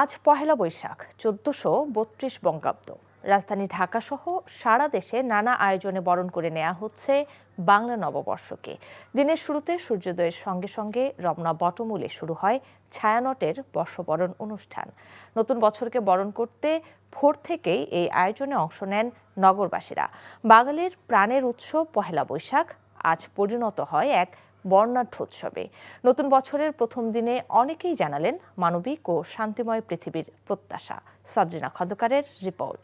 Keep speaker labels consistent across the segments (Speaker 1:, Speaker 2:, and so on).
Speaker 1: আজ পহেলা বৈশাখ ১৪৩২ বঙ্গাব্দ। রাজধানী ঢাকাসহ সারা দেশে নানা আয়োজনে বরণ করে নেওয়া হচ্ছে বাংলা নববর্ষকে। দিনের শুরুতে সূর্যোদয়ের সঙ্গে সঙ্গে রমনা বটমূলে শুরু হয় ছায়ানটের বর্ষবরণ অনুষ্ঠান। নতুন বছরকে বরণ করতে ভোর থেকেই এই আয়োজনে অংশ নেন নগরবাসীরা। বাঙালির প্রাণের উৎসব পহেলা বৈশাখ আজ পরিণত হয় এক বর্ণাঢ্যোৎসবে। নতুন বছরের প্রথম দিনে অনেকেই জানালেন মানবিক ও শান্তিময় পৃথিবীর প্রত্যাশা। সাদরিনা খন্দকারের রিপোর্ট।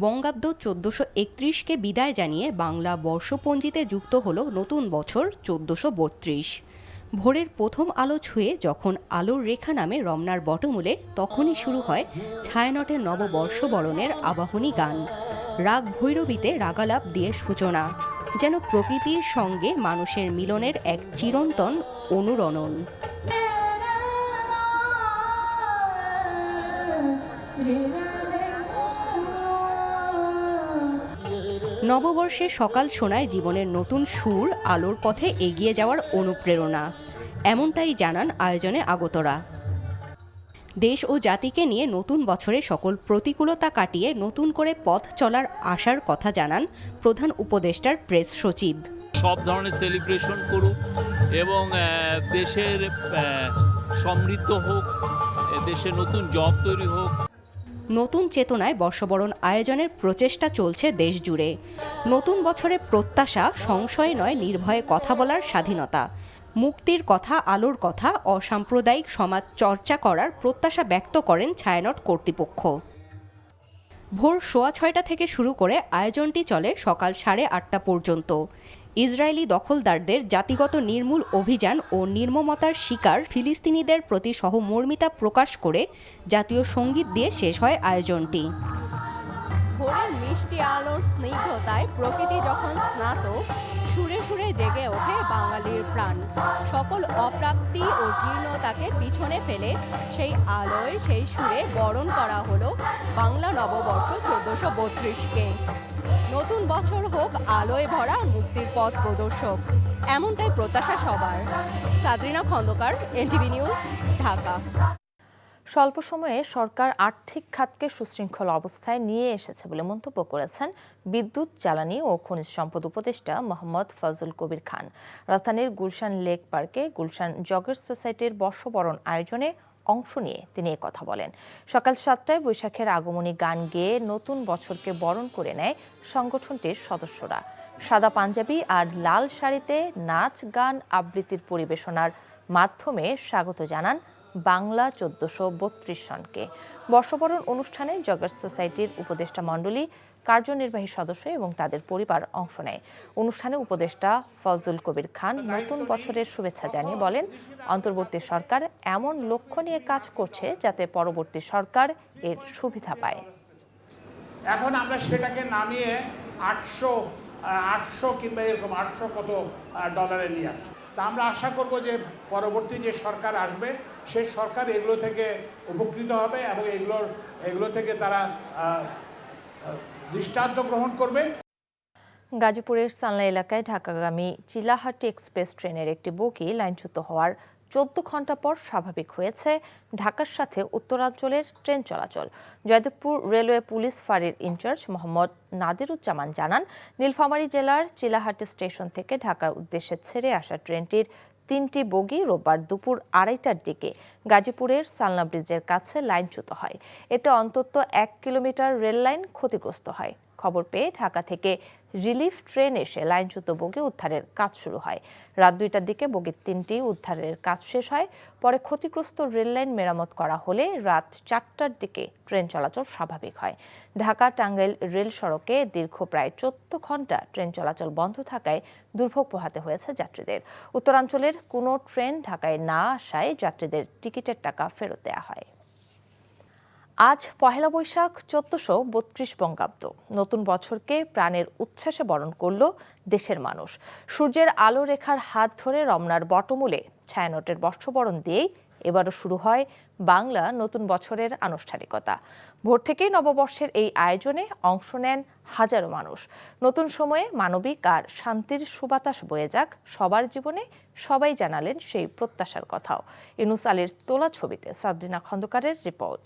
Speaker 2: বঙ্গাব্দ ১৪৩১কে বিদায় জানিয়ে বাংলা বর্ষপঞ্জিতে যুক্ত হলো নতুন বছর ১৪৩২। ভোরের প্রথম আলো ছুঁয়ে যখন আলোর রেখা নামে রমনার বটমূলে, তখনই শুরু হয় ছায়ানটের নববর্ষ বরণের আবাহনী গান। রাগ ভৈরবীতে রাগালাপ দিয়ে সূচনা, যেন প্রকৃতির সঙ্গে মানুষের মিলনের এক চিরন্তন অনুরণন। নববর্ষে সকাল শোনায় জীবনের নতুন সুর, আলোর পথে এগিয়ে যাওয়ার অনুপ্রেরণা। এমনটাই জানান আয়োজনে আগতরা। দেশ ও জাতিকে নিয়ে নতুন বছরে সকল প্রতিকূলতা কাটিয়ে নতুন করে পথ চলার আশার কথা জানান প্রধান উপদেষ্টার প্রেস সচিব।
Speaker 3: সব ধরনের সেলিব্রেশন করুক এবং দেশের সমৃদ্ধ হোক, দেশে নতুন জব তৈরি হোক।
Speaker 2: নতুন চেতনায় বর্ষবরণ আয়োজনের প্রচেষ্টা চলছে দেশ জুড়ে। নতুন বছরের প্রত্যাশা সংশয় নয়, নির্ভয়ে কথা বলার স্বাধীনতা, মুক্তির কথা, আলোর কথা, অসাম্প্রদায়িক সমাজ চর্চা করার প্রত্যাশা ব্যক্ত করেন ছায়ানট কর্তৃপক্ষ। ভোর 6:30 থেকে শুরু করে আয়োজনটি চলে সকাল 8:30 পর্যন্ত। ইসরায়েলি দখলদারদের জাতিগত নির্মূল অভিযান ও নির্মমতার শিকার ফিলিস্তিনিদের প্রতি সহমর্মিতা প্রকাশ করে জাতীয় সঙ্গীত দিয়ে শেষ হয় আয়োজনটি। ভোরের মিষ্টি আলোর স্নিগ্ধতায় প্রকৃতি যখন স্নাত, সুরে সুরে জেগে ওঠে বাঙালির প্রাণ। সকল অপ্রাপ্তি ও জীর্ণতাকে পিছনে ফেলে সেই আলোয়, সেই সুরে বরণ করা হলো বাংলা নববর্ষ ১৪৩২কে। নতুন বছর হোক আলোয় ভরা, মুক্তির পথ প্রদর্শক, এমনটাই প্রত্যাশা সবার। সাদরিনা খন্দকার, এনটিভি নিউজ, ঢাকা।
Speaker 1: স্বল্প সময়ে সরকার আর্থিক খাতকে সুশৃঙ্খল অবস্থায় নিয়ে এসেছে বলে মন্তব্য করেছেন বিদ্যুৎ, জ্বালানি ও খনিজ সম্পদ উপদেষ্টা মোহাম্মদ ফজল কবির খান। রাজধানীর গুলশান লেক পার্কে গুলশান জগার্স সোসাইটির বর্ষবরণ আয়োজনে অংশ নিয়ে তিনি কথা বলেন। সকাল 7টায় বৈশাখের আগমনী গান গেয়ে নতুন বছরকে বরণ করে নেয় সংগঠনটির সদস্যরা। সাদা পাঞ্জাবি আর লাল শাড়িতে নাচ, গান, আবৃত্তির পরিবেশনার মাধ্যমে স্বাগত জানান বাংলা ১৪৩২ সনকে। বর্ষবরণ অনুষ্ঠানে জগার্স সোসাইটির উপদেষ্টা মণ্ডলী, কার্যনির্বাহী সদস্য এবং তাদের পরিবার অংশ নেয়। অনুষ্ঠানে উপদেষ্টা ফজল কবির খান নতুন বছরের শুভেচ্ছা জানিয়ে বলেন, অন্তর্বর্তী সরকার এমন লক্ষ্য নিয়ে কাজ করছে যাতে পরবর্তী সরকার এর সুবিধা পায়।
Speaker 4: এখন আমরা সেটাকে নামিয়ে 800 কিংবা এরকম 800 কত ডলারে নিয়ে আসি। তা আমরা আশা করব যে পরবর্তী যে সরকার আসবে সেই সরকার এগুলো থেকে উপকৃত হবে এবং এগুলো থেকে তারা দৃষ্টান্ত গ্রহণ করবে।
Speaker 1: গাজীপুরের সালনা এলাকায় ঢাকাগামী চিলাহাটি এক্সপ্রেস ট্রেনের একটি বগি লাইনচ্যুত হওয়ার 14 ঘণ্টা পর স্বাভাবিক হয়েছে ঢাকার সাথে উত্তরাঞ্চলের ট্রেন চলাচল। জয়দেবপুর রেলওয়ে পুলিশ ফাঁড়ির ইনচার্জ মোহাম্মদ নাদিরুজ্জামান জানান, নীলফামারী জেলার চিলাহাটি স্টেশন থেকে ঢাকার উদ্দেশ্যে ছেড়ে আসা ট্রেনটির 3টি বগি রোববার দুপুর 2:30টার দিকে গাজীপুরের সালনা ব্রিজের কাছে লাইনচ্যুত হয়। এতে অন্তত 1 কিলোমিটার রেল লাইন ক্ষতিগ্রস্ত হয়। খবর পেয়ে ঢাকা থেকে রিলিফ ট্রেন এসে লাইনচ্যুত বগি উদ্ধারের কাজ শুরু হয়। রাত 2টার দিকে বগির 3টি উদ্ধারের কাজ শেষ হয়। পরে ক্ষতিগ্রস্ত রেল লাইন মেরামত করা হলে রাত 4টার দিকে ট্রেন চলাচল স্বাভাবিক হয়। ঢাকা টাঙ্গাইল রেল সড়কে দীর্ঘ প্রায় 14 ঘণ্টা ট্রেন চলাচল বন্ধ থাকায় দুর্ভোগ পোহাতে হয়েছে যাত্রীদের। উত্তরাঞ্চলের কোনো ট্রেন ঢাকায় না আসায় যাত্রীদের টিকিটের টাকা ফেরত দেওয়া হয়। আজ পহেলা বৈশাখ ১৪৩২ বঙ্গাব্দ। নতুন বছরকে প্রাণের উচ্ছ্বাসে বরণ করল দেশের মানুষ। সূর্যের আলো রেখার হাত ধরে রমনার বটমূলে ছায়ানটের বর্ষবরণ দিয়েই এবারও শুরু হয় বাংলা নতুন বছরের আনুষ্ঠানিকতা। ভোর থেকেই নববর্ষের এই আয়োজনে অংশ নেন হাজারো মানুষ। নতুন সময়ে মানবিক আর শান্তির সুবাতাস বয়ে যাক সবার জীবনে, সবাই জানালেন সেই প্রত্যাশার কথাও। ইউনুস আলীর তোলা ছবিতে সাবরিনা খন্দকারের রিপোর্ট।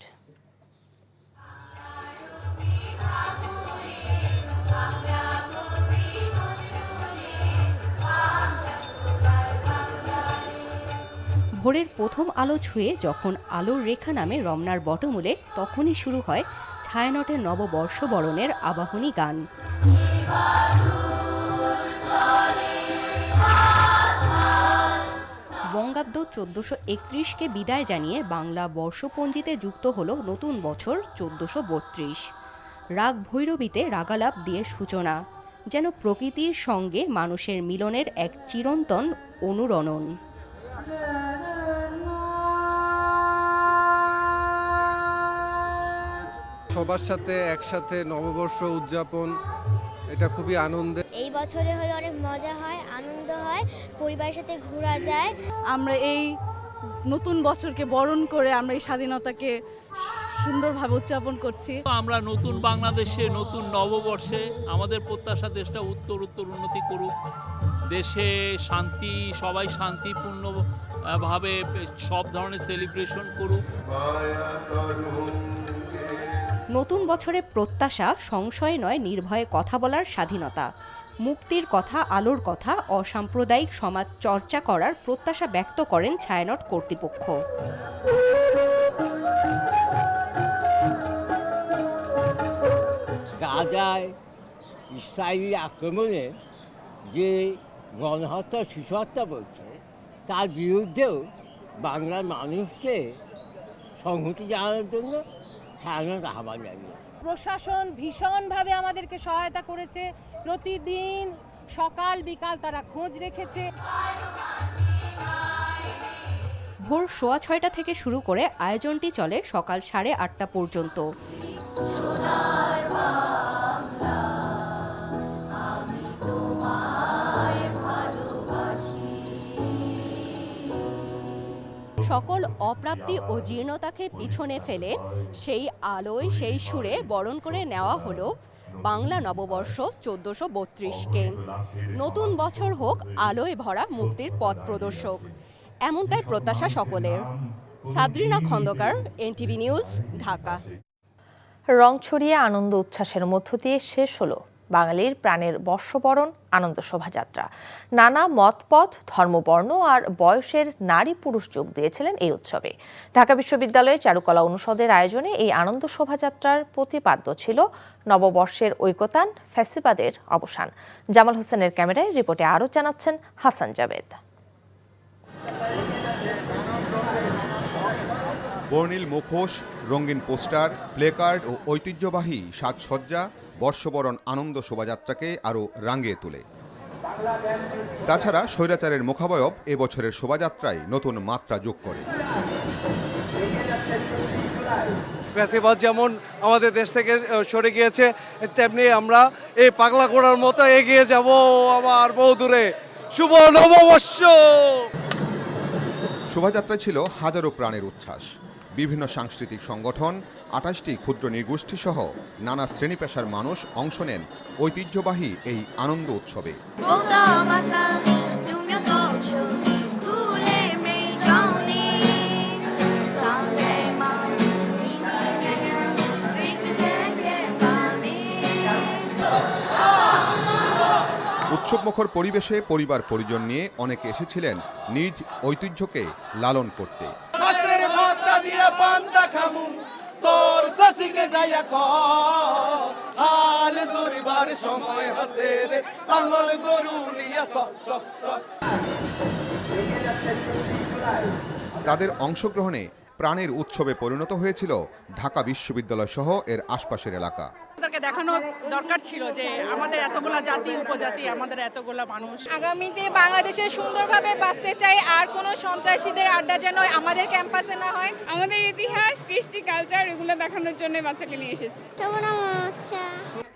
Speaker 2: ভোরের প্রথম আলো ছুঁয়ে যখন আলোর রেখা নামে রমনার বটমূলে, তখনই শুরু হয় ছায়ানটের নববর্ষ বরণের আবাহনী গান। বঙ্গাব্দ 1431কে বিদায় জানিয়ে বাংলা বর্ষপঞ্জিতে যুক্ত হল নতুন বছর 1432। রাগ ভৈরবীতে রাগালাপ দিয়ে সূচনা, যেন প্রকৃতির সঙ্গে মানুষের মিলনের এক চিরন্তন অনুরণন।
Speaker 5: সবার সাথে একসাথে নববর্ষ উদযাপন, এটা খুবই আনন্দের।
Speaker 6: এই বছরে হলে অনেক মজা হয়, আনন্দ হয়, পরিবারের সাথে ঘোরা যায়।
Speaker 7: আমরা এই নতুন বছরকে বরণ করে আমরা এই স্বাধীনতাকে সুন্দরভাবে উদযাপন করছি।
Speaker 3: আমরা নতুন বাংলাদেশে, নতুন নববর্ষে আমাদের প্রত্যাশা দেশটা উত্তর উন্নতি করুক, দেশে শান্তি, সবাই শান্তিপূর্ণ ভাবে সব ধরনের সেলিব্রেশন করুক।
Speaker 2: নতুন বছরের প্রত্যাশা সংশয় নয়, নির্ভয়ে কথা বলার স্বাধীনতা, মুক্তির কথা, আলোর কথা, অসাম্প্রদায়িক সমাজ চর্চা করার প্রত্যাশা ব্যক্ত করেন ছায়ানট কর্তৃপক্ষ।
Speaker 8: গাজায় ইসরায়েলি আক্রমণে যে গণহত্যা, শিশু হত্যা বলছে, তার বিরুদ্ধেও বাংলার মানুষকে সংহতি জানানোর জন্য ছায়ানট আহ্বান জানিয়েছে।
Speaker 9: প্রশাসন ভীষণভাবে আমাদেরকে সহায়তা করেছে, প্রতিদিন সকাল বিকাল তারা খোঁজ রেখেছে।
Speaker 2: ভোর 6:30 থেকে শুরু করে আয়োজনটি চলে সকাল 8:30 পর্যন্ত। সকল অপ্রাপ্তি ও জীর্ণতাকে পিছনে ফেলে সেই আলোয়, সেই সুরে বরণ করে নেওয়া হলো বাংলা নববর্ষ 1432কে। নতুন বছর হোক আলোয় ভরা, মুক্তির পথ প্রদর্শক, এমনটাই প্রত্যাশা সকলের। Sabrina Khondokar, NTV news, Dhaka.
Speaker 1: রং ছড়িয়ে আনন্দ উচ্ছ্বাসের মধ্য দিয়ে শেষ হলো বাঙালির প্রাণের বর্ষবরণ আনন্দ শোভাযাত্রা। নানা মতপথ, ধর্মবর্ণ আর বয়সের নারী পুরুষ যোগ দিয়েছিলেন এই উৎসবে। ঢাকা বিশ্ববিদ্যালয়ের চারুকলা অনুষদের আয়োজনে এই আনন্দ শোভাযাত্রার প্রতিপাদ্য ছিল নববর্ষের ঐকতান, ফ্যাসিবাদের অবসান। জামাল হোসেনের ক্যামেরায় রিপোর্টে আরও জানাচ্ছেন হাসান জাবেদ।
Speaker 10: বর্ণিল মুখোশ, রঙিন পোস্টার, প্লেকার্ড ও ঐতিহ্যবাহী সাজসজ্জা বর্ষবরণ আনন্দ শোভাযাত্রাকে আরও রাঙিয়ে তোলে। তাছাড়া স্বৈরাচারের মুখাবয়ব এবছরের শোভাযাত্রায় নতুন মাত্রা যোগ করে।
Speaker 5: ফ্যাসিবাদ যেমন আমাদের দেশ থেকে সরে গিয়েছে, তেমনি আমরা এই পাগলা ঘোড়ার মতো এগিয়ে যাব আবার বহু দূরে। শুভ নববর্ষ!
Speaker 10: শোভাযাত্রায় ছিল হাজারো প্রাণের উচ্ছ্বাস। বিভিন্ন সাংস্কৃতিক সংগঠন, 28টি ক্ষুদ্র নৃগোষ্ঠী সহ নানা শ্রেণী পেশার মানুষ অংশ নেন ঐতিহ্যবাহী এই আনন্দ উৎসবে। উৎসবমুখর পরিবেশে পরিবার পরিজন নিয়ে অনেকে এসেছিলেন নিজ ঐতিহ্যকে লালন করতে। তাদের অংশগ্রহণে প্রাণের উৎসবে পরিণত হয়েছিল ঢাকা বিশ্ববিদ্যালয় সহ এর আশপাশের এলাকা।
Speaker 9: তাদেরকে দেখানো দরকার ছিল যে আমাদের এতগুলা জাতি উপজাতি, আমাদের এতগুলা মানুষ। আগামীতে বাংলাদেশে সুন্দরভাবে বাঁচতে চাই, আর কোনো সন্ত্রাসীদের আড্ডা যেন আমাদের ক্যাম্পাসে না হয়।
Speaker 11: আমাদের ইতিহাস, কৃষ্টি, কালচার এগুলো দেখানোর জন্য বাচ্চাকে নিয়ে এসেছি।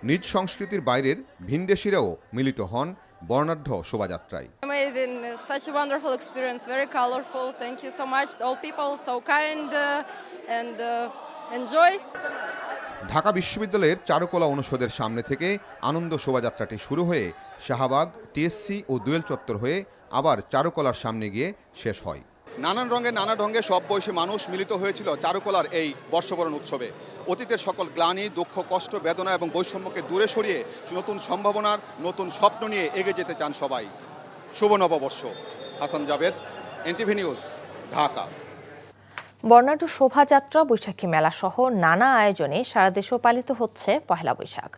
Speaker 10: নিজ সংস্কৃতির বাইরের ভিনদেশীরাও মিলিত হন বর্ণাঢ্য শোভাযাত্রায়।
Speaker 11: Amazing, such a wonderful experience, very colorful. Thank you so much. All people so kind and enjoy.
Speaker 10: Dhaka বিশ্ববিদ্যালয়ের চারুকলা অনুষদের সামনে থেকে আনন্দ শোভাযাত্রাটি শুরু হয়ে শাহবাগ, টিএসসি ও দোয়েল চত্বর হয়ে আবার চারুকলার সামনে গিয়ে শেষ হয়।
Speaker 12: নানান রঙে নানা ঢঙ্গে সব বয়সী মানুষ মিলিত হয়েছিল চারুকলার এই বর্ষবরণ উৎসবে। অতীতের সকল গ্লানি, দুঃখ, কষ্ট, বেদনা এবং বৈষম্যকে দূরে সরিয়ে নতুন সম্ভাবনার নতুন স্বপ্ন নিয়ে এগিয়ে যেতে চান সবাই। শুভ নববর্ষ। Hasan Javed, NTV news, Dhaka.
Speaker 1: বর্ণাঢ্য শোভাযাত্রা, বৈশাখী মেলা সহ নানা আয়োজনে সারা দেশেও পালিত হচ্ছে পহেলা বৈশাখ।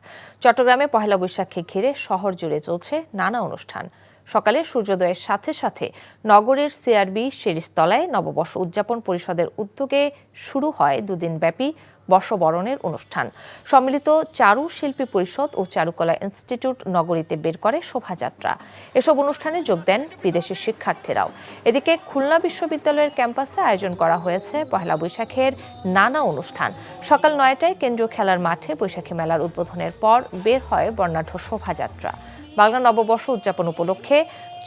Speaker 1: চট্টগ্রামে পহেলা বৈশাখকে ঘিরে শহর জুড়ে চলছে নানা অনুষ্ঠান। সকালে সূর্যোদয়ের সাথে সাথে নগরের সিআরবি শিরিষতলায় নববর্ষ উদযাপন পরিষদের উদ্যোগে শুরু হয় দুদিনব্যাপী বর্ষবরণের অনুষ্ঠান। সম্মিলিত চারু শিল্পী পরিষদ ও চারুকলা ইনস্টিটিউট নগরীতে বের করে শোভাযাত্রা। এসব অনুষ্ঠানে যোগ দেন বিদেশি শিক্ষার্থীরাও। এদিকে খুলনা বিশ্ববিদ্যালয়ের ক্যাম্পাসে আয়োজন করা হয়েছে পহেলা বৈশাখের নানা অনুষ্ঠান। সকাল 9টায় কেন্দ্রীয় খেলার মাঠে বৈশাখী মেলার উদ্বোধনের পর বের হয় বর্ণাঢ্য শোভাযাত্রা। বাংলা নববর্ষ উদযাপন উপলক্ষে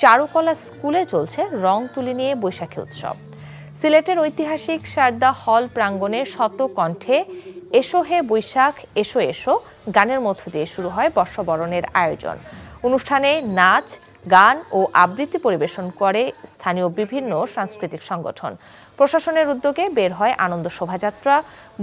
Speaker 1: চারুকলা স্কুলে চলছে রং তুলি নিয়ে বৈশাখী উৎসব। সিলেটের ঐতিহাসিক সারদা হল প্রাঙ্গণে শত কণ্ঠে এসো হে বৈশাখ এসো এসো গানের মধ্য দিয়ে শুরু হয় বর্ষবরণের আয়োজন। অনুষ্ঠানে নাচ, গান ও আবৃত্তি পরিবেশন করে স্থানীয় বিভিন্ন সাংস্কৃতিক সংগঠন। প্রশাসনের উদ্যোগে বের হয় আনন্দ শোভাযাত্রা।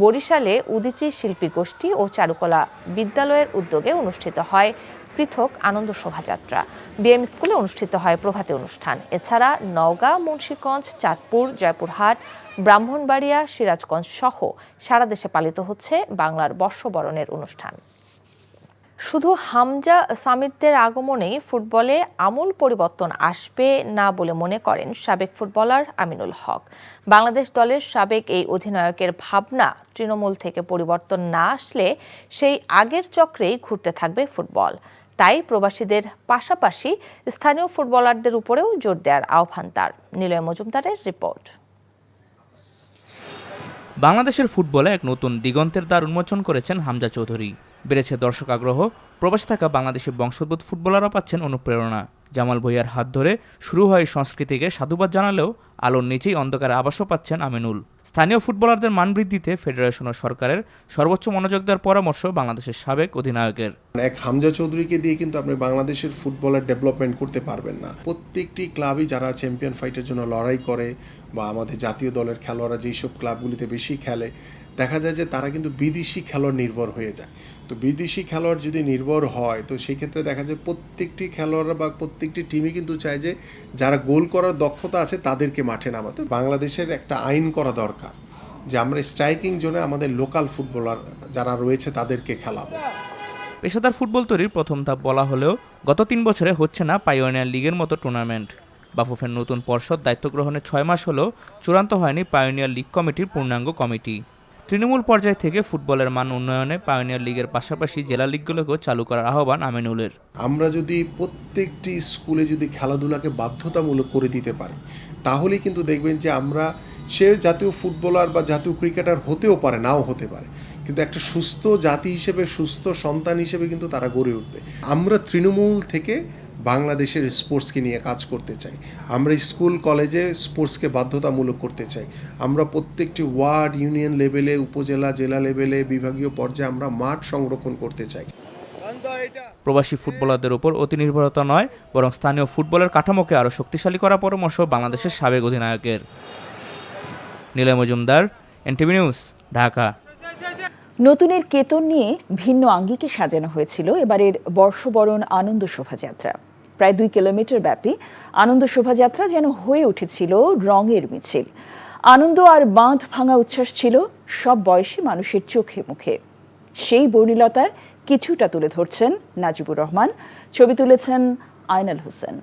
Speaker 1: বরিশালে উদীচী শিল্পী গোষ্ঠী ও চারুকলা বিদ্যালয়ের উদ্যোগে অনুষ্ঠিত হয় পৃথক আনন্দ শোভাযাত্রা। বিএম স্কুলে অনুষ্ঠিত হয় প্রভাতী অনুষ্ঠান। এছাড়া নওগাঁ, মুন্সিগঞ্জ, চাঁদপুর, জয়পুরহাট, ব্রাহ্মণবাড়িয়া, সিরাজগঞ্জ সহ সারা দেশে পালিত হচ্ছে বাংলার বর্ষবরণের অনুষ্ঠান। শুধু হামজা সামিদদের আগমনেই ফুটবলে আমূল পরিবর্তন আসবে না বলে মনে করেন সাবেক ফুটবলার আমিনুল হক। বাংলাদেশ দলের সাবেক এই অধিনায়কের ভাবনা, তৃণমূল থেকে পরিবর্তন না আসলে সেই আগের চক্রেই ঘুরতে থাকবে ফুটবল। তাই প্রবাসীদের পাশাপাশি স্থানীয় ফুটবলারদের উপরেও জোর দেওয়ার আহ্বান তার। নিলয় মজুমদারের রিপোর্ট।
Speaker 13: বাংলাদেশের ফুটবলে এক নতুন দিগন্তের দ্বার উন্মোচন করেছেন হামজা চৌধুরী। বেড়েছে দর্শক আগ্রহ, প্রবাসে থাকা বাংলাদেশের বংশোদ্ভূত ফুটবলাররা পাচ্ছেন অনুপ্রেরণা। জামাল ভুঁইয়ার হাত ধরে শুরু হয় সংস্কৃতিকে সাধুবাদ জানালেও আলোর নিচেই অন্ধকারে আবাসও পাচ্ছেন আমিনুল। স্থানীয় ফুটবলারদের মান বৃদ্ধিতে ফেডারেশন ও সরকারের সর্বোচ্চ মনোযোগ দেওয়ার পরামর্শ বাংলাদেশের সাবেক অধিনায়কের।
Speaker 14: এক হামজা চৌধুরীকে দিয়ে কিন্তু আপনি বাংলাদেশের ফুটবলের ডেভেলপমেন্ট করতে পারবেন না। প্রত্যেকটি ক্লাবই যারা চ্যাম্পিয়ন ফাইটের জন্য লড়াই করে বা আমাদের জাতীয় দলের খেলোয়াড়রা যেসব ক্লাবগুলিতে বেশি খেলে, দেখা যায় যে তারা কিন্তু বিদেশি খেলোয়াড় নির্ভর হয়ে যায়। তো বিদেশি খেলোয়াড় যদি নির্ভর হয় তো সেই ক্ষেত্রে দেখা যায় প্রত্যেকটি খেলোয়াড়রা বা প্রত্যেকটি টিমই কিন্তু চায় যে যারা গোল করার দক্ষতা আছে তাদেরকে মাঠে নামাতে। বাংলাদেশের একটা আইন করা দরকার যে আমরা স্ট্রাইকিং জোনে আমাদের লোকাল ফুটবলার যারা রয়েছে তাদেরকে খেলাবো।
Speaker 13: পেশাদার ফুটবল তৈরির প্রথম ধাপ বলা হলেও গত 3 বছরে হচ্ছে না পাইওনিয়ার লিগের মতো টুর্নামেন্ট। বাফুফের নতুন পর্ষদ দায়িত্ব গ্রহণের 6 মাস হলেও চূড়ান্ত হয়নি পাইওনিয়ার লিগ কমিটির পূর্ণাঙ্গ কমিটি। তৃণমূল পর্যায় থেকে ফুটবলের মান উন্নয়নে পাইওনিয়ার লিগের পাশাপাশি জেলা লিগগুলোকেও চালু করার আহ্বান আমিনুলের।
Speaker 14: আমরা যদি প্রত্যেকটি স্কুলে যদি খেলাধুলাকে বাধ্যতামূলক করে দিতে পারি তাহলে কিন্তু দেখবেন যে আমরা সে জাতীয় ফুটবলার বা জাতীয় ক্রিকেটার হতেও পারে, নাও হতে পারে, কিন্তু একটা সুস্থ জাতি হিসেবে, সুস্থ সন্তান হিসেবে কিন্তু তারা গড়ে উঠবে। আমরা তৃণমূল থেকে বাংলাদেশের স্পোর্টসকে নিয়ে কাজ করতে চাই। আমরা স্কুল কলেজে স্পোর্টসকে বাধ্যতামূলক করতে চাই। আমরা প্রত্যেকটি ওয়ার্ড, ইউনিয়ন লেভেলে, উপজেলা, জেলা লেভেলে, বিভাগীয় পর্যায়ে আমরা মাঠ সংরক্ষণ করতে চাই।
Speaker 13: প্রবাসী ফুটবলারদের উপর অতি নির্ভরতা নয়, বরং স্থানীয় ফুটবলের কাঠামোকে আরও শক্তিশালী করার পরামর্শ বাংলাদেশের সাবেক অধিনায়কের। Niloy Majumdar, NTV news, Dhaka.
Speaker 15: নতুনের কেতন নিয়ে ভিন্ন আঙ্গিকে সাজানো হয়েছিল এবারের বর্ষবরণ আনন্দ শোভাযাত্রা। প্রায় 2 কিলোমিটার ব্যাপী আনন্দ শোভাযাত্রা যেন হয়ে উঠেছিল রঙের মিছিল। আনন্দ আর বাঁধ ভাঙা উচ্ছ্বাস ছিল সব বয়সী মানুষের চোখে মুখে। সেই বর্ণিলতার কিছুটা তুলে ধরছেন নাজিবুর রহমান, ছবি তুলেছেন আয়নাল হোসেন।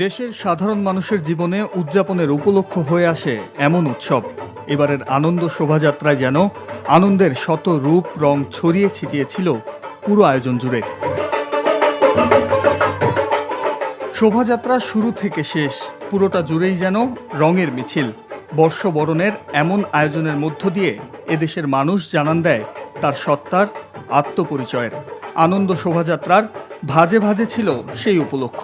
Speaker 16: দেশের সাধারণ মানুষের জীবনে উদযাপনের উপলক্ষ হয়ে আসে এমন উৎসব। এবারের আনন্দ শোভাযাত্রায় যেন আনন্দের শত রূপ রং ছড়িয়ে ছিটিয়েছিল পুরো আয়োজন জুড়ে। শোভাযাত্রা শুরু থেকে শেষ পুরোটা জুড়েই যেন রঙের মিছিল। বর্ষবরণের এমন আয়োজনের মধ্য দিয়ে এদেশের মানুষ জানান দেয় তার সত্তার আত্মপরিচয়ের। আনন্দ শোভাযাত্রার ভাজে ভাজে ছিল সেই উপলক্ষ।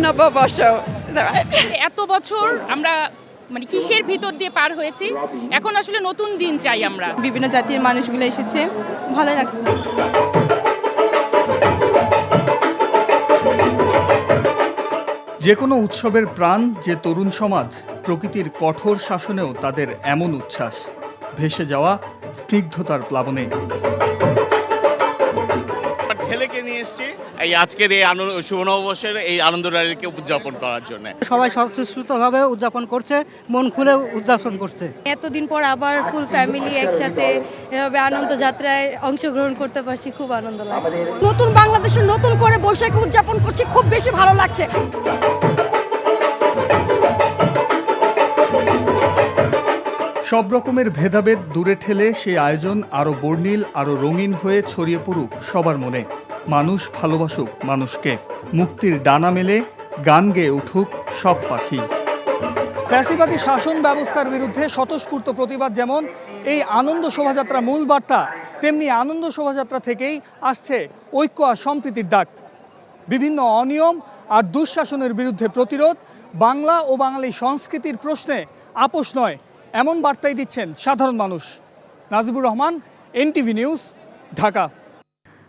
Speaker 9: নববর্ষ
Speaker 17: এত বছর আমরা কিসের ভিতর দিয়ে পার হয়েছি, এখন আসলে নতুন দিন চাই আমরা।
Speaker 9: বিভিন্ন জাতির মানুষগুলো এসেছে, ভালো লাগছে।
Speaker 16: যে কোনো উৎসবের প্রাণ যে তরুণ সমাজ, প্রকৃতির কঠোর শাসনেও তাদের এমন উচ্ছ্বাস, ভেসে যাওয়া স্নিগ্ধতার প্লাবনে।
Speaker 18: ছেলেকে নিয়ে এসেছি এই আজকের এই শুভ নববর্ষের এই আনন্দ র্যালিকে উদযাপন করার জন্য।
Speaker 19: সবাই স্বতঃস্ফূর্তভাবে উদযাপন করছে, মন খুলে উদযাপন করছে।
Speaker 9: এতদিন পর আবার ফুল ফ্যামিলি একসাথে এভাবে আনন্দ যাত্রায় অংশগ্রহণ করতে পারছি, খুব আনন্দ লাগছে।
Speaker 20: নতুন বাংলাদেশে নতুন করে বৈশাখী উদযাপন করছি, খুব বেশি ভালো লাগছে।
Speaker 16: সব রকমের ভেদাভেদ দূরে ঠেলে সেই আয়োজন আরো বর্ণিল, আরো রঙিন হয়ে ছড়িয়ে পড়ুক সবার মনে। মানুষ ভালোবাসুক মানুষকে, মুক্তির ডানা মেলে গান গেয়ে উঠুক সব পাখি।
Speaker 21: ফ্যাসিবাদী শাসন ব্যবস্থার বিরুদ্ধে স্বতঃস্ফূর্ত প্রতিবাদ যেমন এই আনন্দ শোভাযাত্রা মূল বার্তা, তেমনি আনন্দ শোভাযাত্রা থেকেই আসছে ঐক্য আর সম্প্রীতির ডাক। বিভিন্ন অনিয়ম আর দুঃশাসনের বিরুদ্ধে প্রতিরোধ, বাংলা ও বাঙালি সংস্কৃতির প্রশ্নে আপোষ নয়, এমন বার্তাই দিচ্ছেন সাধারণ মানুষ। Najibur Rahman, NTV news, Dhaka.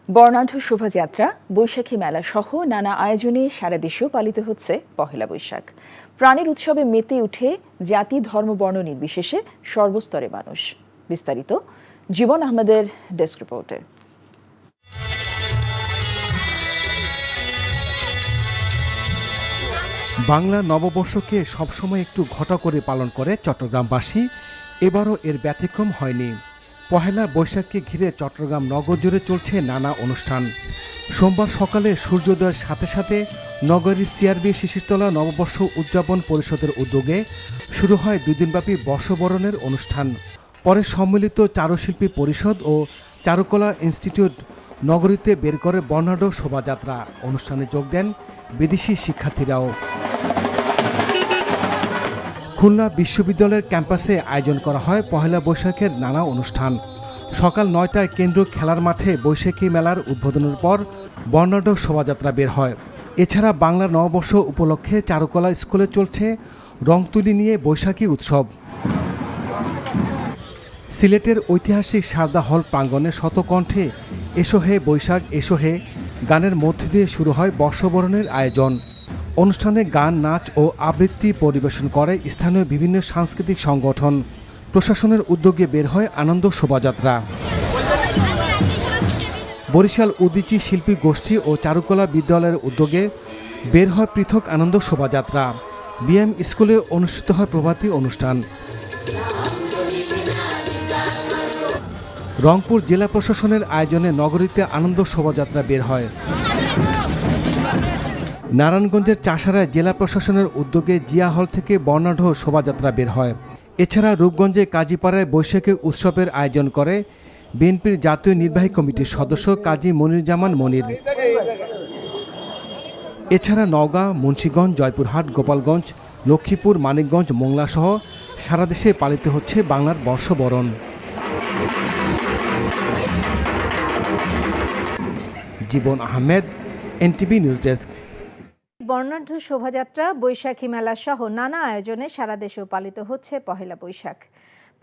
Speaker 15: বর্ণাঢ্য শোভাযাত্রা, বৈশাখী মেলা সহ নানা আয়োজনে সারা দেশেও পালিত হচ্ছে পহেলা বৈশাখ। প্রাণের উৎসবে মেতে উঠে জাতি, ধর্ম, বর্ণ নির্বিশেষে সর্বস্তরে মানুষ। বিস্তারিত জীবন আহমেদের ডেস্ক রিপোর্টে।
Speaker 22: বাংলা নববর্ষকে সবসময় একটু ঘটা করে পালন করে চট্টগ্রামবাসী, এবারও এর ব্যতিক্রম হয়নি। পহেলা বৈশাখকে ঘিরে চট্টগ্রাম নগর জুড়ে চলছে নানা অনুষ্ঠান। সোমবার সকালে সূর্যোদয়ের সাথে সাথে নগরীর সিআরবি শিশিরতলা নববর্ষ উদযাপন পরিষদের উদ্যোগে শুরু হয় দুদিনব্যাপী বর্ষবরণের অনুষ্ঠান। পরে সম্মিলিত চারুশিল্পী পরিষদ ও চারুকলা ইনস্টিটিউট নগরীতে বের করে বর্ণাঢ্য শোভাযাত্রা। অনুষ্ঠানে যোগ দেন বিদেশি শিক্ষার্থীরাও। খুলনা বিশ্ববিদ্যালয়ের ক্যাম্পাসে আয়োজন করা হয় পহেলা বৈশাখের নানা অনুষ্ঠান। সকাল ৯টায় কেন্দ্রীয় খেলার মাঠে বৈশাখী মেলার উদ্বোধনের পর বর্ণাঢ্য শোভাযাত্রা বের হয়। এছাড়া বাংলা নববর্ষ উপলক্ষে চারুকলা স্কুলে চলছে রংতুলি নিয়ে বৈশাখী উৎসব। সিলেটের ঐতিহাসিক সারদা হল প্রাঙ্গণে শতকণ্ঠে এসো হে বৈশাখ এসো হে গানের মধ্য দিয়ে শুরু হয় বর্ষবরণের আয়োজন। অনুষ্ঠানে গান, নাচ ও আবৃত্তি পরিবেশন করে স্থানীয় বিভিন্ন সাংস্কৃতিক সংগঠন। প্রশাসনের উদ্যোগে বের হয় আনন্দ শোভাযাত্রা। বরিশাল উদীচী শিল্পী গোষ্ঠী ও চারুকলা বিদ্যালয়ের উদ্যোগে বের হয় পৃথক আনন্দ শোভাযাত্রা। বিএম স্কুলে অনুষ্ঠিত হয় প্রভাতী অনুষ্ঠান। রংপুর জেলা প্রশাসনের আয়োজনে নগরীতে আনন্দ শোভাযাত্রা বের হয়। নারায়ণগঞ্জের চাষারায় জেলা প্রশাসনের উদ্যোগে জিয়া হল থেকে বর্ণাঢ্য শোভাযাত্রা বের হয়। এছাড়া রূপগঞ্জে কাজীপাড়ায় বৈশাখী উৎসবের আয়োজন করে বিএনপির জাতীয় নির্বাহী কমিটির সদস্য কাজী মনিরুজ্জামান মনির। এছাড়া নওগাঁ, মুন্সিগঞ্জ, জয়পুরহাট, গোপালগঞ্জ, লক্ষ্মীপুর, মানিকগঞ্জ, মোংলা সহ সারা দেশে পালিত হচ্ছে বাংলার বর্ষবরণ। Jibon Ahmed, NTV news desk.
Speaker 23: বর্ণাঢ্য শোভাযাত্রা, বৈশাখী মেলা সহ নানা আয়োজনে সারা দেশেও পালিত হচ্ছে পহেলা বৈশাখ।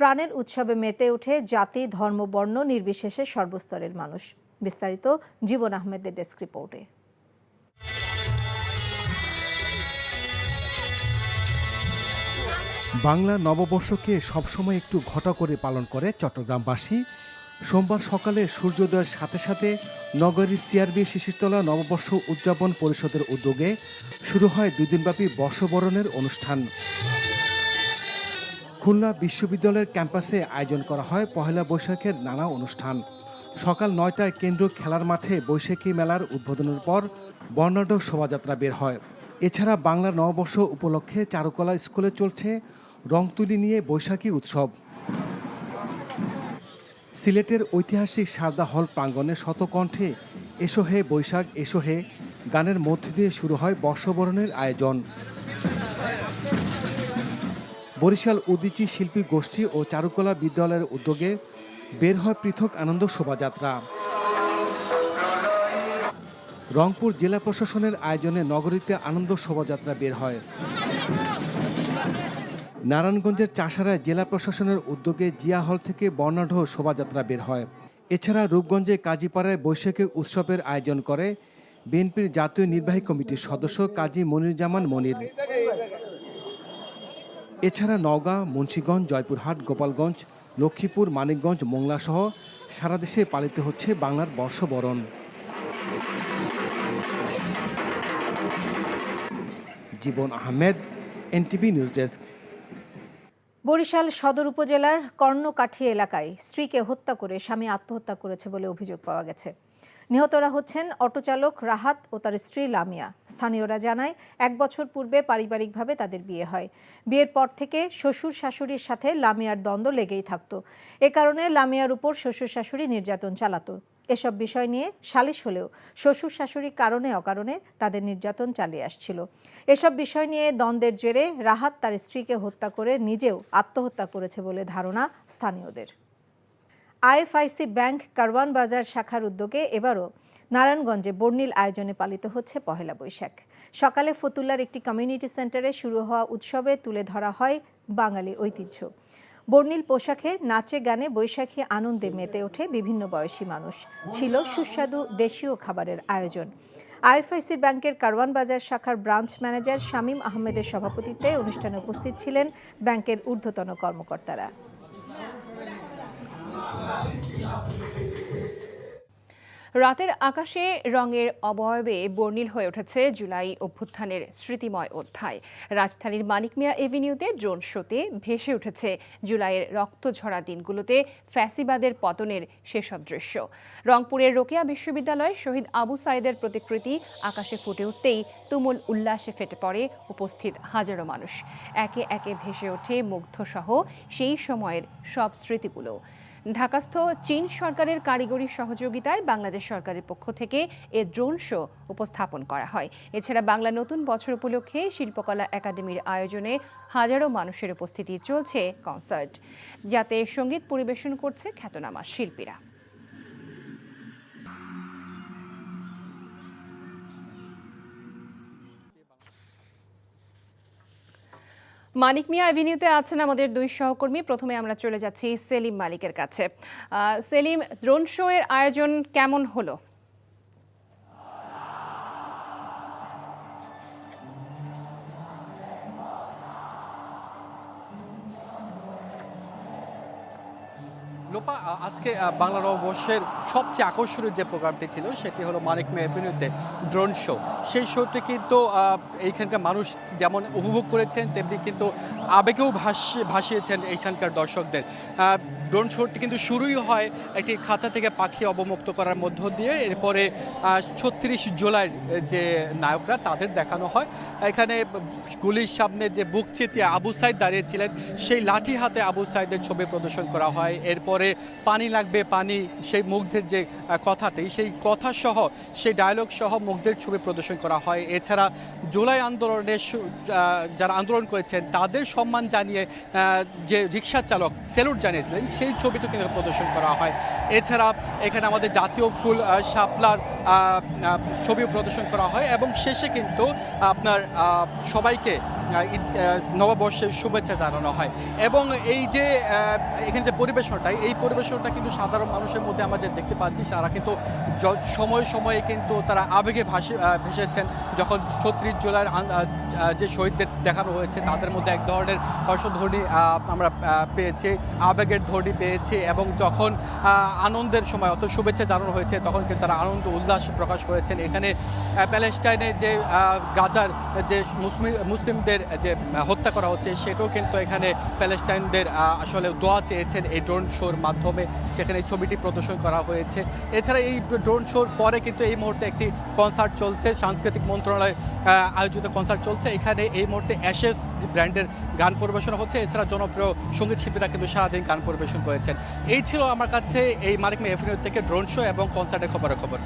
Speaker 23: প্রাণের উৎসবে মেতে উঠে জাতি, ধর্ম, বর্ণ নির্বিশেষে সর্বস্তরের মানুষ। বিস্তারিত জীবন আহমেদের ডেস্ক রিপোর্টে।
Speaker 22: বাংলা নববর্ষকে সবসময় একটু ঘটা করে পালন করে চট্টগ্রামবাসী। সোমবার সকালে সূর্যোদয়ের সাথে সাথে নগরীর সিআরবি শিশিরতলা নববর্ষ উদযাপন পরিষদের উদ্যোগে শুরু হয় দুদিনব্যাপী বর্ষবরণের অনুষ্ঠান। খুলনা বিশ্ববিদ্যালয়ের ক্যাম্পাসে আয়োজন করা হয় পহেলা বৈশাখের নানা অনুষ্ঠান। সকাল ৯টায় কেন্দ্রীয় খেলার মাঠে বৈশাখী মেলার উদ্বোধনের পর বর্ণাঢ্য শোভাযাত্রা বের হয়। এছাড়া বাংলা নববর্ষ উপলক্ষে চারুকলা স্কুলে চলছে রংতুলি নিয়ে বৈশাখী উৎসব। সিলেটের ঐতিহাসিক সারদা হল প্রাঙ্গণে শতকণ্ঠে এসো হে বৈশাখ এসো হে গানের মধ্য দিয়ে শুরু হয় বর্ষবরণের আয়োজন। বরিশাল উদীচী শিল্পী গোষ্ঠী ও চারুকলা বিদ্যালয়ের উদ্যোগে বের হয় পৃথক আনন্দ শোভাযাত্রা। রংপুর জেলা প্রশাসনের আয়োজনে নগরীতে আনন্দ শোভাযাত্রা বের হয়। নারায়ণগঞ্জের চাষারায় জেলা প্রশাসনের উদ্যোগে জিয়া হল থেকে বর্ণাঢ্য শোভাযাত্রা বের হয়। এছাড়া রূপগঞ্জে কাজীপাড়ায় বৈশাখী উৎসবের আয়োজন করে বিএনপির জাতীয় নির্বাহী কমিটির সদস্য কাজী মনিরুজ্জামান মনির। এছাড়া নওগাঁ, মুন্সিগঞ্জ, জয়পুরহাট, গোপালগঞ্জ, লক্ষ্মীপুর, মানিকগঞ্জ, মোংলা সহ সারা দেশে পালিত হচ্ছে বাংলার বর্ষবরণ। Jibon Ahmed, NTV news desk.
Speaker 23: Barishal সদর উপজেলার কর্ণকাঠি এলাকায় স্ত্রীকে হত্যা করে স্বামী আত্মহত্যা করেছে বলে অভিযোগ পাওয়া গেছে। নিহতরা হচ্ছেন অটোচালক রাহাত ও তার স্ত্রী লামিয়া। স্থানীয়রা জানায় 1 বছর পূর্বে পারিবারিকভাবে তাদের বিয়ে হয়। বিয়ের পর থেকে শ্বশুর শাশুড়ির সাথে লামিয়ার দ্বন্দ্ব লেগেই থাকতো। এ কারণে লামিয়ার উপর শ্বশুর শাশুড়ি নির্যাতন চালাতো। এসব বিষয় নিয়ে সালিশ হলেও শ্বশুর শাশুড়ি কারণে অকারণে তাদের নির্যাতন চালিয়ে আসছিল। এসব বিষয় নিয়ে দ্বন্দ্বের জেরে রাহাত তার স্ত্রীকে হত্যা করে নিজেও আত্মহত্যা করেছে বলে ধারণা স্থানীয়দের। আইএফআইসি ব্যাংক কারওয়ান বাজার শাখার উদ্যোগে এবারও নারায়ণগঞ্জে বর্ণিল আয়োজনে পালিত হচ্ছে পহেলা বৈশাখ। সকালে ফতুল্লার একটি কমিউনিটি সেন্টারে শুরু হওয়া উৎসবে তুলে ধরা হয় বাঙালি ঐতিহ্য। বর্ণিল পোশাকে, নাচে গানে বৈশাখী আনন্দে মেতে ওঠে বিভিন্ন বয়সী মানুষ। ছিল সুস্বাদু দেশীয় খাবারের আয়োজন। আইএফআইসি ব্যাংকের কারওয়ান বাজার শাখার ব্রাঞ্চ ম্যানেজার শামীম আহমেদের সভাপতিত্বে অনুষ্ঠানে উপস্থিত ছিলেন ব্যাংকের ঊর্ধ্বতন কর্মকর্তারা।
Speaker 4: রাতের আকাশে রঙের অবয়বে বর্ণিল হয়ে উঠেছে জুলাই অভ্যুত্থানের স্মৃতিময় অধ্যায়। রাজধানীর মানিক মিয়া এভিনিউতে ড্রোন শোতে ভেসে উঠেছে জুলাইয়ের রক্তঝরা দিনগুলোতে ফ্যাসিবাদের পতনের সেসব দৃশ্য। রংপুরের রোকেয়া বিশ্ববিদ্যালয়ের শহীদ আবু সাইদের প্রতিকৃতি আকাশে ফুটে উঠতেই তুমুল উল্লাসে ফেটে পড়ে উপস্থিত হাজারো মানুষ। একে একে ভেসে ওঠে মুগ্ধসহ সেই সময়ের সব স্মৃতিগুলো। ঢাকাস্থ চীন সরকারের কারিগরি সহযোগিতায় বাংলাদেশ সরকারের পক্ষ থেকে এ ড্রোন শো উপস্থাপন করা হয়। এছাড়া বাংলা নতুন বছর উপলক্ষে শিল্পকলা একাডেমির আয়োজনে হাজারো মানুষের উপস্থিতি চলছে কনসার্ট, যাতে সঙ্গীত পরিবেশন করছে খ্যাতনামা শিল্পীরা। মানিক মিয়া এভিনিউতে আছেন আমাদের দুই সহকর্মী। প্রথমে আমরা চলে যাচ্ছি সেলিম মালিকের কাছে। সেলিম, ড্রোন শো এর আয়োজন কেমন হলো?
Speaker 6: লোপা, আজকে বাংলা নববর্ষের সবচেয়ে আকর্ষণীয় যে প্রোগ্রামটি ছিল সেটি হলো মানিক মিয়া এভিনিউতে ড্রোন শো। সেই শোটি কিন্তু এইখানকার মানুষ যেমন উপভোগ করেছেন তেমনি কিন্তু আবেগেও ভাসিয়েছেন এইখানকার দর্শকদের। ড্রোন শোটি কিন্তু শুরুই হয় একটি খাঁচা থেকে পাখি অবমুক্ত করার মধ্য দিয়ে। এরপরে ৩৬ জুলাইয়ের যে নায়করা তাদের দেখানো হয়। এখানে গুলির সামনে যে বুক চিতিয়ে আবু সাইদ দাঁড়িয়েছিলেন সেই লাঠি হাতে আবু সাইদের ছবি প্রদর্শন করা হয়। এরপরে পানি লাগবে পানি, সেই মুগ্ধের যে কথাটি, সেই কথা সহ সেই ডায়লগ সহ মুগ্ধের ছবি প্রদর্শন করা হয়। এছাড়া জুলাই আন্দোলনের যারা আন্দোলন করেছেন তাদের সম্মান জানিয়ে যে রিক্সা চালক স্যালুট জানিয়েছিলেন সেই ছবিটা কিন্তু প্রদর্শন করা হয়। এছাড়া এখানে আমাদের জাতীয় ফুল শাপলার ছবিও প্রদর্শন করা হয় এবং শেষে কিন্তু আপনার সবাইকে নববর্ষের শুভেচ্ছা জানানো হয়। এবং এই যে এখানে যে পরিবেশনটাই, এই পরিবেশনটা কিন্তু সাধারণ মানুষের মধ্যে আমরা যে দেখতে পাচ্ছি তারা কিন্তু সময়ে সময়ে কিন্তু তারা আবেগে ভেসেছেন। যখন ৩৬ জুলাইয়ের যে শহীদদের দেখানো হয়েছে তাদের মধ্যে এক ধরনের হর্ষধ্বনি আমরা পেয়েছি, আবেগের ধ্বনি পেয়েছি। এবং যখন আনন্দের সময় অত শুভেচ্ছা জানানো হয়েছে তখন কিন্তু তারা আনন্দ উল্লাস প্রকাশ করেছেন। এখানে প্যালেস্টাইনে যে গাজার যে মুসলিমদের যে হত্যা করা হচ্ছে সেটাও কিন্তু এখানে প্যালেস্টাইনদের আসলে দোয়া চেয়েছেন এই ড্রোন শোর মাধ্যমে, সেখানে এই ছবিটি প্রদর্শন করা হয়েছে। এছাড়া এই ড্রোন শোর পরে কিন্তু এই মুহূর্তে একটি কনসার্ট চলছে, সাংস্কৃতিক মন্ত্রণালয় আয়োজিত কনসার্ট চলছে। এখানে এই মুহূর্তে অ্যাশেস ব্র্যান্ডের গান পরিবেশন হচ্ছে। এছাড়া জনপ্রিয় সঙ্গীত শিল্পীরা কিন্তু সারাদিন গান পরিবেশন করেছেন। এই ছিল আমার কাছে এই মানিক মিয়া এভিনিউ থেকে ড্রোন শো এবং কনসার্টের খবর।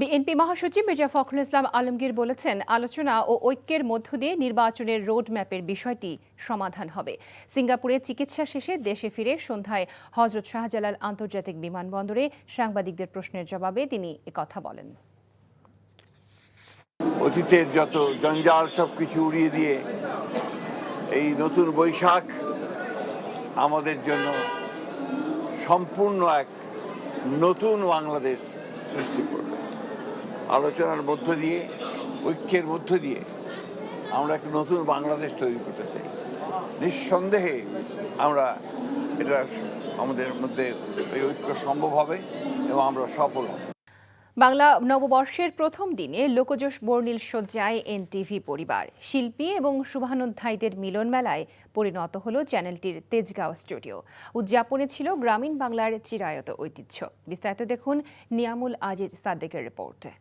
Speaker 4: বিএনপি মহাসচিব মির্জা ফখরুল ইসলাম আলমগীর বলেছেন, আলোচনা ও ঐক্যের মধ্য দিয়ে নির্বাচনের রোডম্যাপের বিষয়টি সমাধান হবে। সিঙ্গাপুরে চিকিৎসা শেষে দেশে ফিরে সন্ধ্যায় হযরত শাহজালাল আন্তর্জাতিক বিমানবন্দরে সাংবাদিকদের প্রশ্নের জবাবে তিনি একথা বলেন।
Speaker 3: অতীতের যত জঞ্জাল সবকিছু উড়িয়ে দিয়ে এই নতুন বৈশাখ আমাদের জন্য সম্পূর্ণ এক নতুন বাংলাদেশ সৃষ্টি করবে। আলোচনার মধ্য দিয়ে, ঐক্যের মধ্য দিয়ে আমরা একটা নতুন বাংলাদেশ তৈরি করতে চাই। নিঃসন্দেহে আমরা এটা আমাদের মধ্যে এই ঐক্য সম্ভব হবে এবং আমরা সফল হব।
Speaker 4: বাংলা নববর্ষের প্রথম দিনে লোকজোশ বর্ণিল সজ্জায় এনটিভি পরিবার। শিল্পী এবং শুভানুধ্যায়ীদের মিলন মেলায় পরিণত হলো চ্যানেলটির তেজগাঁও স্টুডিও। উদযাপনে ছিল গ্রামীণ বাংলার চিরায়ত ঐতিহ্য। বিস্তারিত দেখুন নিয়ামুল আজিজ সাদ্দেকের রিপোর্টে।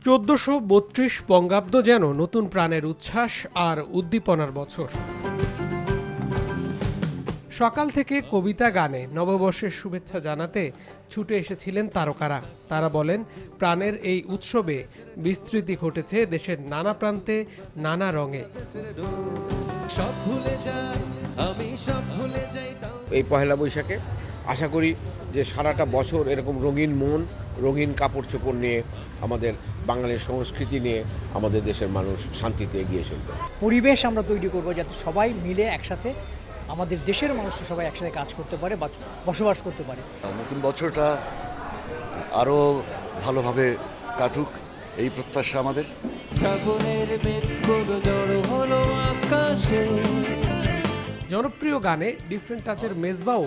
Speaker 7: ১৪৩২ বঙ্গাব্দ যেন নতুন প্রাণের উচ্ছ্বাস আর উদ্দীপনার বছর। সকাল থেকে কবিতা গানে নববর্ষের শুভেচ্ছা জানাতে ছুটে এসেছিলেন তারকারা। তারা বলেন, প্রাণের এই উৎসবে বিস্তৃতি ঘটেছে দেশের নানা প্রান্তে, নানা রঙে।
Speaker 8: এই পহেলা বৈশাখে আশা করি যে সারাটা বছর এরকম রঙিন মন, রঙিন কাপড় চোপড় নিয়ে, আমাদের বাঙালির সংস্কৃতি নিয়ে আমাদের দেশের মানুষ শান্তিতে এগিয়ে চলবে।
Speaker 24: পরিবেশ আমরা তৈরি করব যাতে সবাই মিলে একসাথে, আমাদের দেশের মানুষরা সবাই একসাথে কাজ করতে পারে বা বসবাস করতে পারে।
Speaker 25: নতুন বছরটা আরও ভালোভাবে কাটুক এই প্রত্যাশা আমাদের।
Speaker 7: জনপ্রিয় গানে ডিফারেন্ট টাচের মেজবাও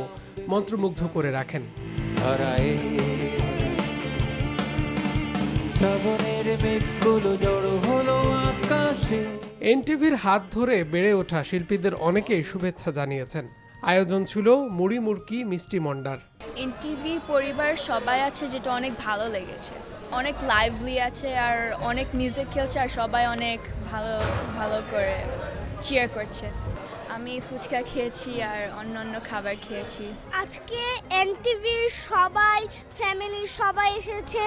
Speaker 7: মন্ত্রমুগ্ধ করে রাখেন। এনটিভির হাত ধরে বেড়ে ওঠা শিল্পীদের অনেকেই শুভেচ্ছা জানিয়েছেন। আয়োজন ছিল মুড়ি মুড়কি মিষ্টি মন্ডার।
Speaker 26: এনটিভি পরিবার সবাই আছে, যেটা অনেক ভালো লেগেছে। অনেক লাইভলি আছে আর অনেক মিউজিক খেলছে আর সবাই অনেক ভালো ভালো করে চিয়ার করছে। আমি ফুচকা খেয়েছি আর অন্যান্য খাবার খেয়েছি।
Speaker 27: আজকে এনটিভির সবাই ফ্যামিলির সবাই এসেছে।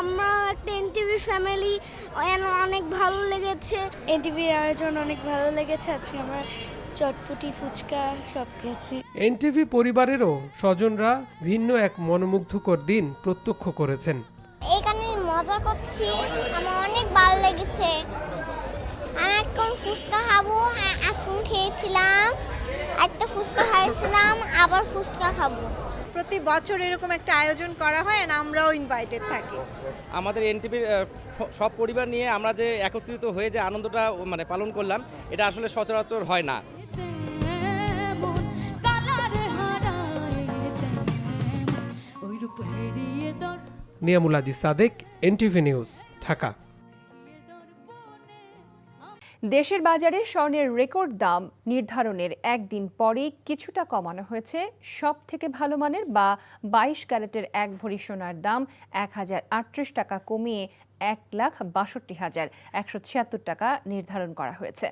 Speaker 27: আমরা একটা এনটিভির ফ্যামিলি, অনেক ভালো লেগেছে। এনটিভির আয়োজন অনেক ভালো লেগেছে। আজকে আমরা চটপটি ফুচকা সব খেয়েছি।
Speaker 7: এনটিভি পরিবারেরও স্বজনরা ভিন্ন এক মনোমুগ্ধকর দিন প্রত্যক্ষ করেছেন।
Speaker 27: এখানে মজা করছি, আমার অনেক ভালো লেগেছে। আমি এখন ফুচকা খাবো, আসুন খেয়েছিলাম, একটা ফুচকা খাইছিলাম, আবার ফুচকা খাবো।
Speaker 28: প্রতি বছর এরকম একটা আয়োজন করা হয় আর আমরাও ইনভাইটেড থাকি।
Speaker 29: আমাদের এনটিভির সব পরিবার নিয়ে আমরা যে একত্রিত হয়ে যে আনন্দটা পালন করলাম, এটা আসলে সচরাচর হয় না।
Speaker 7: Niamul Aziz Sadek, NTV news, Dhaka.
Speaker 4: দেশের বাজারে স্বর্ণের রেকর্ড দাম নির্ধারণের একদিন পরেই কিছুটা কমানো হয়েছে। সব থেকে ভালো মানের বা 22 ক্যারেটের 1 ভরি সোনার দাম 1038 টাকা কমিয়ে 1,62,176 টাকা নির্ধারণ করা হয়েছে।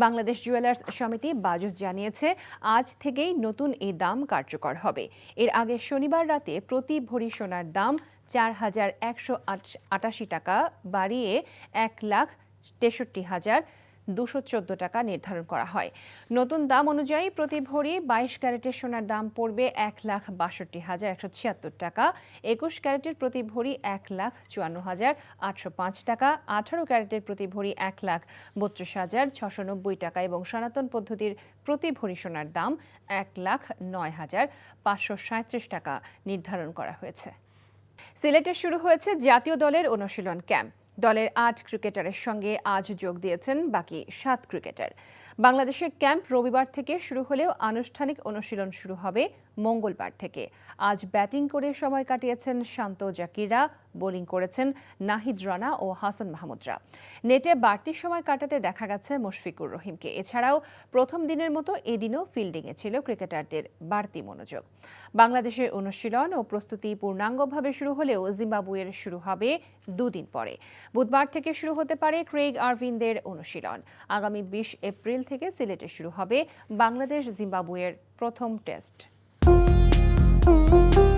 Speaker 4: বাংলাদেশ জুয়েলার্স সমিতি বাজুস জানিয়েছে, আজ থেকেই নতুন এই দাম কার্যকর হবে। এর আগে শনিবার রাতে প্রতি ভরি সোনার দাম 4,188 টাকা বাড়িয়ে 1,63,214 টাকা নির্ধারণ করা হয়। নতুন দাম অনুযায়ী প্রতি ভরি 22 ক্যারেটের সোনার দাম পড়বে 1,62,176 টাকা, 21 ক্যারেটের প্রতি ভরি 1,54,805 টাকা, 18 ক্যারেটের প্রতি ভরি 1,32,690 টাকা এবং সনাতন পদ্ধতির প্রতি ভরি সোনার দাম 1,09,537 টাকা নির্ধারণ করা হয়েছে। সিলেটে শুরু হয়েছে জাতীয় দলের অনুশীলন ক্যাম্প। দলের 8 ক্রিকেটারের সঙ্গে আজ যোগ দিয়েছেন বাকি 7 ক্রিকেটার। বাংলাদেশের ক্যাম্প রবিবার থেকে শুরু হলেও আনুষ্ঠানিক অনুশীলন শুরু হবে মঙ্গলবার থেকে। আজ ব্যাটিং করে সময় কাটিয়েছেন শান্ত জাকিররা, বোলিং করেছেন নাহিদ রানা ও হাসান মাহমুদরা। নেটে বাড়তি সময় কাটাতে দেখা গেছে মুশফিকুর রহিমকে। এছাড়াও প্রথম দিনের মতো এদিনও ফিল্ডিংয়ে ছিল ক্রিকেটারদের বাড়তি মনোযোগ। বাংলাদেশের অনুশীলন ও প্রস্তুতি পূর্ণাঙ্গভাবে শুরু হলেও জিম্বাবুয়ের শুরু হবে 2 দিন পরে। বুধবার থেকে শুরু হতে পারে ক্রেইগ আরভিনদের অনুশীলন। আগামী 20 এপ্রিল থেকে সিলেটে শুরু হবে বাংলাদেশ জিম্বাবুয়ের প্রথম টেস্ট।
Speaker 1: Thank you.